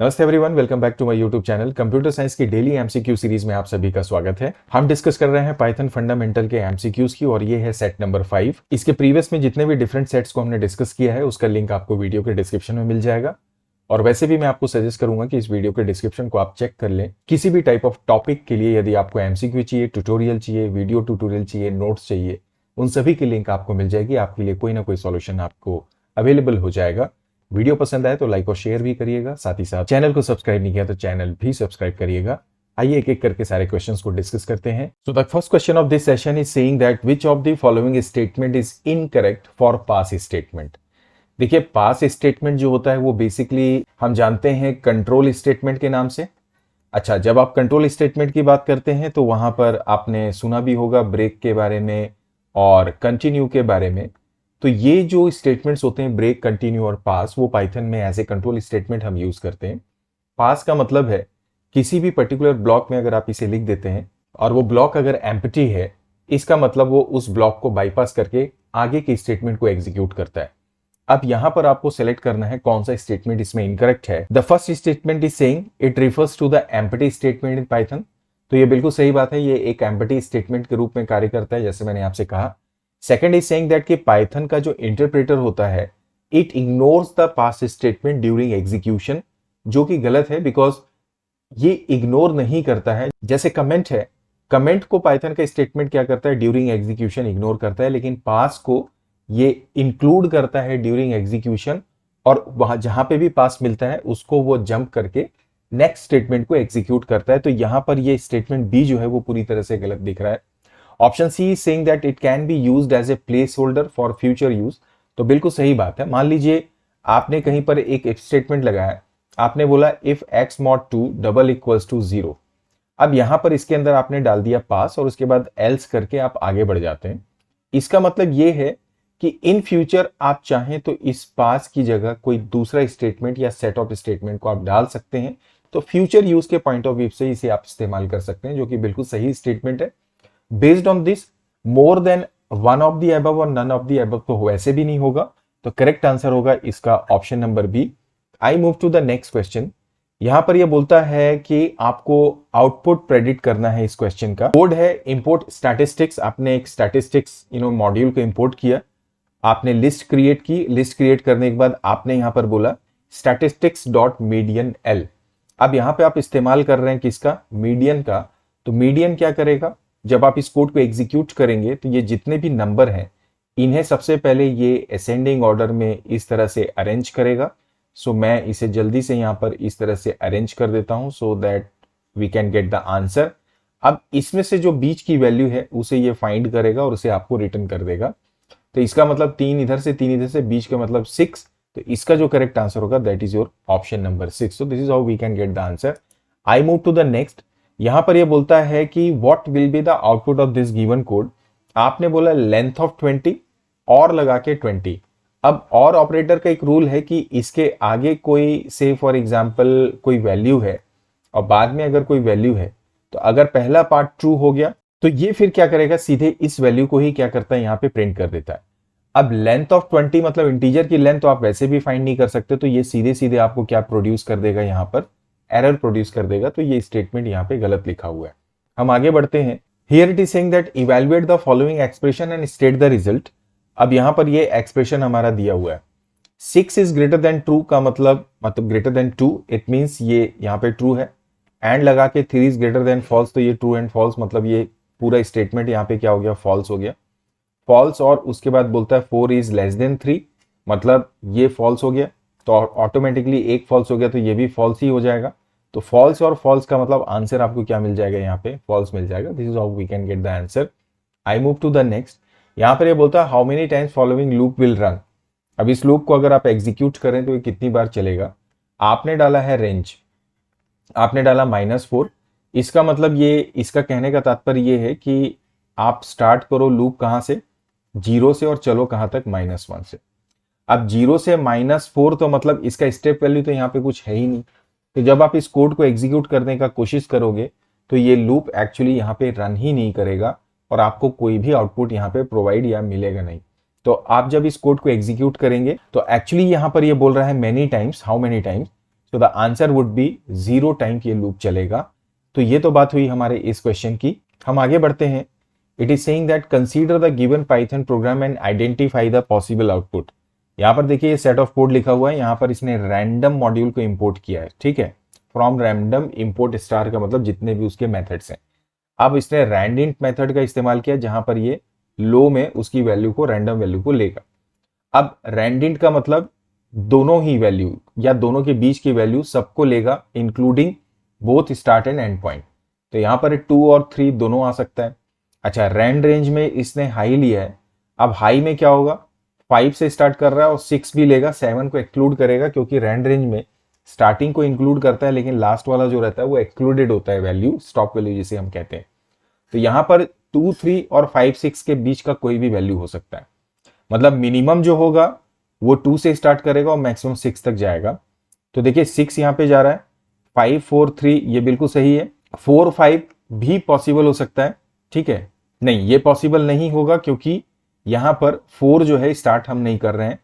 नमस्ते everyone, welcome back to my YouTube channel. Computer science की daily MCQ series में आप सभी का स्वागत है। हम डिस्कस कर रहे हैं पाइथन फंडामेंटल के एमसीक्यूज की और ये है सेट नंबर 5। इसके प्रीवियस में जितने भी डिफरेंट सेट्स को हमने डिस्कस किया है उसका लिंक आपको वीडियो के डिस्क्रिप्शन में मिल जाएगा। और वैसे भी मैं आपको सजेस्ट करूंगा कि इस वीडियो के डिस्क्रिप्शन को आप चेक कर लें। किसी भी टाइप ऑफ टॉपिक के लिए यदि आपको एमसीक्यू चाहिए, ट्यूटोरियल चाहिए, वीडियो ट्यूटोरियल चाहिए, नोट्स चाहिए, उन सभी की लिंक आपको मिल जाएगी। आपके लिए कोई ना कोई सॉल्यूशन आपको अवेलेबल हो जाएगा। वीडियो पसंद आए तो लाइक और शेयर भी करिएगा, साथ ही साथ चैनल को सब्सक्राइब नहीं किया तो चैनल भी सब्सक्राइब करिएगा। आइए एक एक करके सारे क्वेश्चंस को डिस्कस करते हैं। So the first question of this session is saying that which of the following statement is incorrect for pass statement. देखिए, पास स्टेटमेंट जो होता है वो बेसिकली हम जानते हैं कंट्रोल स्टेटमेंट के नाम से। अच्छा, जब आप कंट्रोल स्टेटमेंट की बात करते हैं तो वहां पर आपने सुना भी होगा ब्रेक के बारे में और कंटिन्यू के बारे में। तो ये जो स्टेटमेंट्स होते हैं ब्रेक, कंटिन्यू और पास, वो पाइथन में एज ए कंट्रोल स्टेटमेंट हम यूज करते हैं। पास का मतलब है किसी भी पर्टिकुलर ब्लॉक में अगर आप इसे लिख देते हैं और वो ब्लॉक अगर एम्प्टी है, इसका मतलब वो उस ब्लॉक को बाईपास करके आगे के स्टेटमेंट को एग्जीक्यूट करता है। अब यहां पर आपको सेलेक्ट करना है कौन सा स्टेटमेंट इसमें इनकरेक्ट है। The first statement is saying it refers to the empty statement in Python. तो ये बिल्कुल सही बात है, ये एक एम्प्टी स्टेटमेंट के रूप में कार्य करता है, जैसे मैंने आपसे कहा। सेकेंड इज सेइंग दैट कि पाइथन का जो इंटरप्रेटर होता है it ignores the past statement during execution, जो कि गलत है बिकॉज ये इग्नोर नहीं करता है। जैसे कमेंट है, कमेंट को पाइथन का स्टेटमेंट क्या करता है, ड्यूरिंग एग्जीक्यूशन इग्नोर करता है, लेकिन पास को ये इंक्लूड करता है ड्यूरिंग एग्जीक्यूशन, और वहां जहां पे भी पास मिलता है उसको वो जंप करके नेक्स्ट स्टेटमेंट को एग्जीक्यूट करता है। तो यहां पर ये स्टेटमेंट बी जो है वो पूरी तरह से गलत दिख रहा है। Option C is saying that it can be used as a placeholder for future use. तो बिल्कुल सही बात है। मान लीजिए आपने कहीं पर एक इफ स्टेटमेंट लगाया, आपने बोला if x mod 2 double equals to 0। अब यहां पर इसके अंदर आपने डाल दिया पास और उसके बाद एल्स करके आप आगे बढ़ जाते हैं। इसका मतलब यह है कि इन फ्यूचर आप चाहें तो इस पास की जगह कोई दूसरा स्टेटमेंट या सेट ऑफ स्टेटमेंट को आप डाल सकते हैं। तो फ्यूचर यूज के पॉइंट ऑफ व्यू से इसे आप इस्तेमाल कर सकते हैं, जो कि बिल्कुल सही स्टेटमेंट है। Based on this, more than one of the above और नन ऑफ द अबव तो वैसे भी नहीं होगा। तो करेक्ट आंसर होगा इसका option number B. I move to the next question. यहां पर यह बोलता है कि आपको आउटपुट प्रेडिक्ट करना है। इस क्वेश्चन का कोड है इंपोर्ट स्टैटिस्टिक्स। आपने एक स्टैटिस्टिक्स मॉड्यूल को इंपोर्ट किया, आपने लिस्ट क्रिएट की। लिस्ट क्रिएट करने के बाद आपने यहां पर बोला स्टैटिस्टिक्स डॉट मीडियन एल। अब यहां पे आप इस्तेमाल कर रहे हैं किसका, मीडियन का। तो मीडियन क्या करेगा, जब आप इस कोड को एग्जीक्यूट करेंगे तो ये जितने भी नंबर हैं इन्हें सबसे पहले ये असेंडिंग ऑर्डर में इस तरह से अरेंज करेगा। सो मैं इसे जल्दी से यहां पर इस तरह से अरेंज कर देता हूं so that we can get the answer. अब इसमें से जो बीच की वैल्यू है उसे ये फाइंड करेगा और उसे आपको रिटर्न कर देगा। तो इसका मतलब 3 इधर से 3 इधर से, बीच का मतलब 6। तो इसका जो करेक्ट आंसर होगा that is your option number 6। So this is how we can get the answer. I move to the next. यहां पर यह बोलता है कि what will be the output of this given code. आपने बोला लेंथ ऑफ 20 और लगा के 20। अब और ऑपरेटर का एक रूल है कि इसके आगे कोई से फॉर एग्जांपल कोई वैल्यू है और बाद में अगर कोई वैल्यू है, तो अगर पहला पार्ट ट्रू हो गया तो ये फिर क्या करेगा, सीधे इस वैल्यू को ही क्या करता है, यहां पे प्रिंट कर देता है। अब लेंथ ऑफ 20 मतलब इंटीजर की लेंथ तो आप वैसे भी फाइंड नहीं कर सकते, तो ये सीधे सीधे आपको क्या प्रोड्यूस कर देगा, यहां पर एरर प्रोड्यूस कर देगा। तो ये स्टेटमेंट यहां पे गलत लिखा हुआ है। हम आगे बढ़ते हैं। Here it is saying that evaluate the following expression and state the result. अब यहां पर ये एक्सप्रेशन हमारा दिया हुआ है 6 इज ग्रेटर देन ट्रू का मतलब ग्रेटर देन 2, इट मींस ये यहां पे ट्रू है। एंड लगा के 3 इज ग्रेटर देन फॉल्स, तो ये ट्रू एंड फॉल्स, मतलब ये पूरा स्टेटमेंट यहां पे क्या हो गया, फॉल्स हो गया। फॉल्स और उसके बाद बोलता है 4 इज लेस देन 3, मतलब ये फॉल्स हो गया। तो ऑटोमेटिकली एक फॉल्स हो गया तो ये भी फॉल्स ही हो जाएगा। तो फॉल्स और फॉल्स का मतलब आंसर आपको क्या मिल जाएगा, यहाँ पे फॉल्स मिल जाएगा। This is how we can get the answer. I move to the next. यहाँ पर ये बोलता है how many times following loop will run. अब इस लूप को अगर आप एग्जीक्यूट करें तो ये कितनी बार चलेगा। आपने डाला है रेंज, आपने डाला -4। इसका मतलब ये, इसका कहने का तात्पर्य ये है कि आप स्टार्ट करो लूप कहां से, 0 से, और चलो कहां तक, -1 से। अब 0 से -4 तो मतलब इसका स्टेप वैल्यू तो यहाँ पे कुछ है ही नहीं। तो जब आप इस कोड को एग्जीक्यूट करने का कोशिश करोगे तो ये लूप एक्चुअली यहाँ पे रन ही नहीं करेगा और आपको कोई भी आउटपुट यहाँ पे प्रोवाइड या मिलेगा नहीं। तो आप जब इस कोड को एग्जीक्यूट करेंगे तो एक्चुअली यहाँ पर ये बोल रहा है many times, how many times. So the answer would B 0 time ये लूप चलेगा। तो ये तो बात हुई हमारे इस क्वेश्चन की। हम आगे बढ़ते हैं। It is saying that consider the given Python programme and identify the possible output. यहाँ पर देखिए सेट ऑफ कोड लिखा हुआ है, यहाँ पर इसने रैंडम मॉड्यूल को इंपोर्ट किया है, ठीक है। फ्रॉम रैंडम इंपोर्ट स्टार का मतलब जितने भी उसके मेथड्स हैं। अब इसने रैंडिंट मेथड का इस्तेमाल किया जहां पर ये लो में उसकी वैल्यू को रैंडम वैल्यू को लेगा। अब रैंडिंट का मतलब दोनों ही वैल्यू या दोनों के बीच की वैल्यू सबको लेगा, including both start and and point. तो यहां पर 2 और 3 दोनों आ सकता है। अच्छा, रैंड रेंज में इसने हाई लिया है। अब हाई में क्या होगा, 5 से स्टार्ट कर रहा है और 6 भी लेगा, 7 को एक्सक्लूड करेगा, क्योंकि रैंड रेंज में स्टार्टिंग को इंक्लूड करता है लेकिन लास्ट वाला जो रहता है वो एक्सक्लूडेड होता है, वैल्यू स्टॉप वैल्यू जिसे हम कहते हैं। तो यहां पर 2, 3 और 5, 6 के बीच का कोई भी वैल्यू हो सकता है। मतलब मिनिमम जो होगा वो 2 से स्टार्ट करेगा और मैक्सिमम 6 तक जाएगा। तो देखिए 6 यहां पे जा रहा है, 5, 4, 3 ये बिल्कुल सही है। 4, 5 भी पॉसिबल हो सकता है, ठीक है। नहीं, ये पॉसिबल नहीं होगा क्योंकि यहां पर 4 जो है स्टार्ट हम नहीं कर रहे हैं।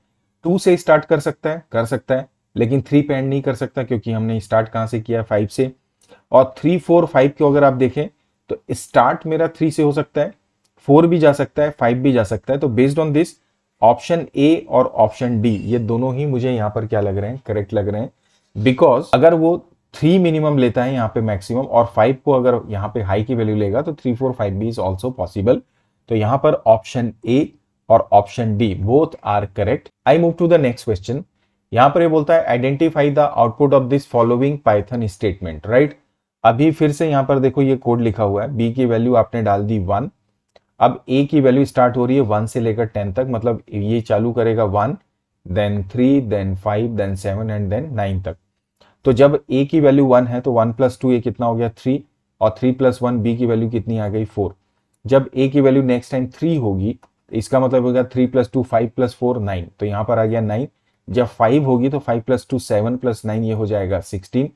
2 से स्टार्ट कर सकता है, लेकिन 3 पे एंड नहीं कर सकता क्योंकि हमने स्टार्ट कहां से किया, 5 से। और 3, 4, 5 को अगर आप देखें तो स्टार्ट मेरा 3 से हो सकता है, 4 भी जा सकता है, 5 भी जा सकता है। तो based on this option A और ऑप्शन डी ये दोनों ही मुझे यहां पर क्या लग रहे हैं, करेक्ट लग रहे हैं। बिकॉज अगर वो 3 मिनिमम लेता है यहाँ पे मैक्सिमम और 5 को अगर यहाँ पे हाई की वैल्यू लेगा तो 3, 4, 5 भी इज ऑल्सो पॉसिबल। तो यहां पर ऑप्शन ए और option D both are correct. I move to the next question. यहां पर ये बोलता है identify the output of this following Python statement, right. अभी फिर से यहां पर देखो ये कोड लिखा हुआ है, बी की वैल्यू आपने डाल दी 1। अब ए की वैल्यू स्टार्ट हो रही है 1 से लेकर 10 तक, मतलब ये चालू करेगा 1, then 3, then 5, then 7 and then 9 तक। तो जब ए की वैल्यू 1 है तो 1 + 2 ये कितना हो गया 3, और 3 + 1 बी की वैल्यू कितनी आ गई 4। जब ए की वैल्यू नेक्स्ट टाइम 3 होगी इसका मतलब होगा 3 + 2 5 + 4 9, तो यहां पर आ गया 9। जब 5 होगी तो 5 + 2 7 + 9 ये हो जाएगा 16।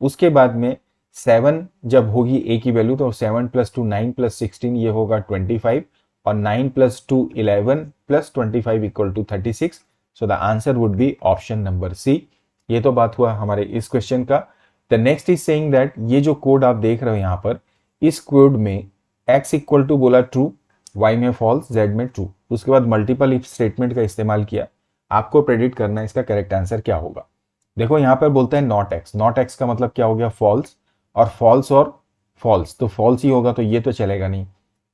उसके बाद में 7 जब होगी ए की वैल्यू तो 7 + 2 9 + 16 ये होगा 25, और 9 + 2 11 + 25 = 36। So the answer would be option number C. ये तो बात हुआ हमारे इस क्वेश्चन का। The next is saying that ये जो कोड आप देख रहे हो यहां पर, इस कोड में x = बोला ट्रू, y में फॉल्स, z में ट्रू। उसके बाद मल्टीपल इफ स्टेटमेंट का इस्तेमाल किया। आपको प्रेडिक्ट करना है इसका करेक्ट आंसर क्या होगा। देखो यहां पर बोलते हैं नॉट एक्स, नॉट एक्स का मतलब क्या हो गया फॉल्स, और फॉल्स तो फॉल्स ही होगा, तो ये तो चलेगा नहीं।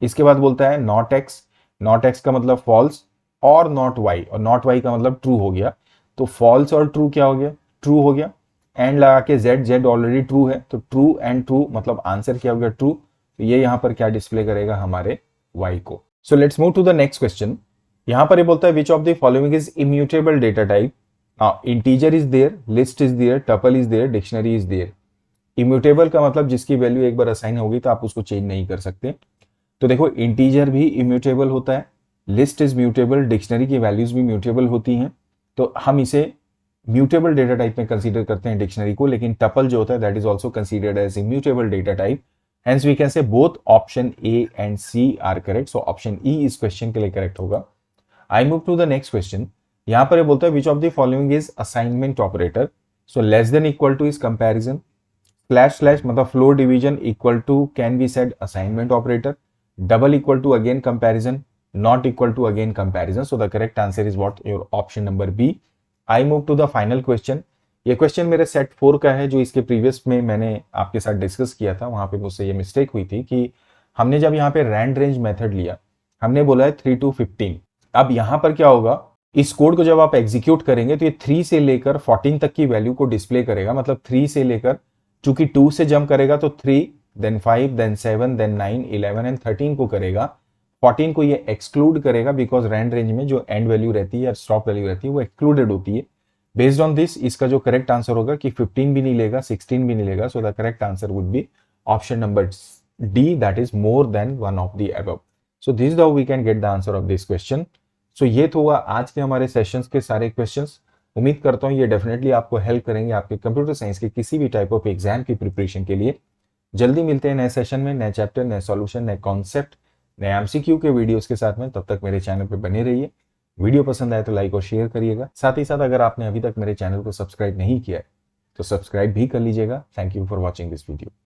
इसके बाद बोलता है नॉट एक्स, नॉट एक्स का मतलब फॉल्स, और नॉट वाई, और नॉट वाई का मतलब ट्रू हो गया। तो फॉल्स और ट्रू क्या हो गया, ट्रू हो गया। एंड लगा के जेड, जेड ऑलरेडी ट्रू है, तो ट्रू एंड ट्रू मतलब आंसर क्या हो गया ट्रू। तो ये यहां पर क्या डिस्प्ले करेगा हमारे y को। So let's move to the next question. यहां पर ये बोलता है which of the following is immutable data type. Integer is there, list is there, tuple is there, dictionary is there. Immutable का मतलब जिसकी वैल्यू एक बार असाइन होगी तो आप उसको चेंज नहीं कर सकते। तो देखो इंटीजर भी इम्यूटेबल होता है, लिस्ट इज म्यूटेबल, डिक्शनरी की वैल्यूज भी म्यूटेबल होती हैं। तो हम इसे म्यूटेबल डेटा टाइप में कंसीडर करते हैं डिक्शनरी को, लेकिन टपल जो होता है that is also considered as immutable data type. Hence we can say both option A and C are correct. So option E इस क्वेश्चन के लिए करेक्ट होगा। I move to the next question. यहां पर ये बोलता है which of the following is assignment operator. So less than equal to is comparison, slash मतलब floor division equal to can be said assignment operator, double equal to again comparison, not equal to again comparison. So the correct answer is what, your option number B. I move to the final question. ये question मेरे set 4 का है, जो इसके previous में मैंने आपके साथ डिस्कस किया था। वहां पे मुझसे ये मिस्टेक हुई थी कि हमने जब यहाँ पे रैंड रेंज मेथड लिया, हमने बोला है 3 to 15। अब यहां पर क्या होगा, इस कोड को जब आप एग्जीक्यूट करेंगे तो ये 3 से लेकर 14 तक की वैल्यू को डिस्प्ले करेगा। मतलब 3 से लेकर, चूंकि 2 से जंप करेगा तो 3, देन 5, देन 7, देन 9, 11 एंड 13 को करेगा। 14 को ये एक्सक्लूड करेगा बिकॉज रैंड रेंज में जो एंड वैल्यू रहती है या स्टॉप वैल्यू रहती है वो एक्सक्लूडेड होती है। बेस्ड ऑन दिस इसका जो करेक्ट आंसर होगा कि 15 भी नहीं लेगा, 16 भी नहीं लेगा। So the correct answer would be option number D, that is more than one of the above. So this how we can get the answer of this question. So ये तो हुआ आज के हमारे सेशंस के सारे क्वेश्चंस। उम्मीद करता हूँ ये डेफिनेटली आपको हेल्प करेंगे आपके कंप्यूटर साइंस के किसी भी टाइप ऑफ एग्जाम की प्रिपरेशन के लिए। जल्दी मिलते हैं नए सेशन में, नए चैप्टर, नए सॉल्यूशन, नए कॉन्सेप्ट, नए एमसीक्यू के वीडियोस के साथ में। तब तक मेरे चैनल पे बने रहिए। वीडियो पसंद आए तो लाइक और शेयर करिएगा। साथ ही साथ अगर आपने अभी तक मेरे चैनल को सब्सक्राइब नहीं किया है तो सब्सक्राइब भी कर लीजिएगा। Thank you for watching this video.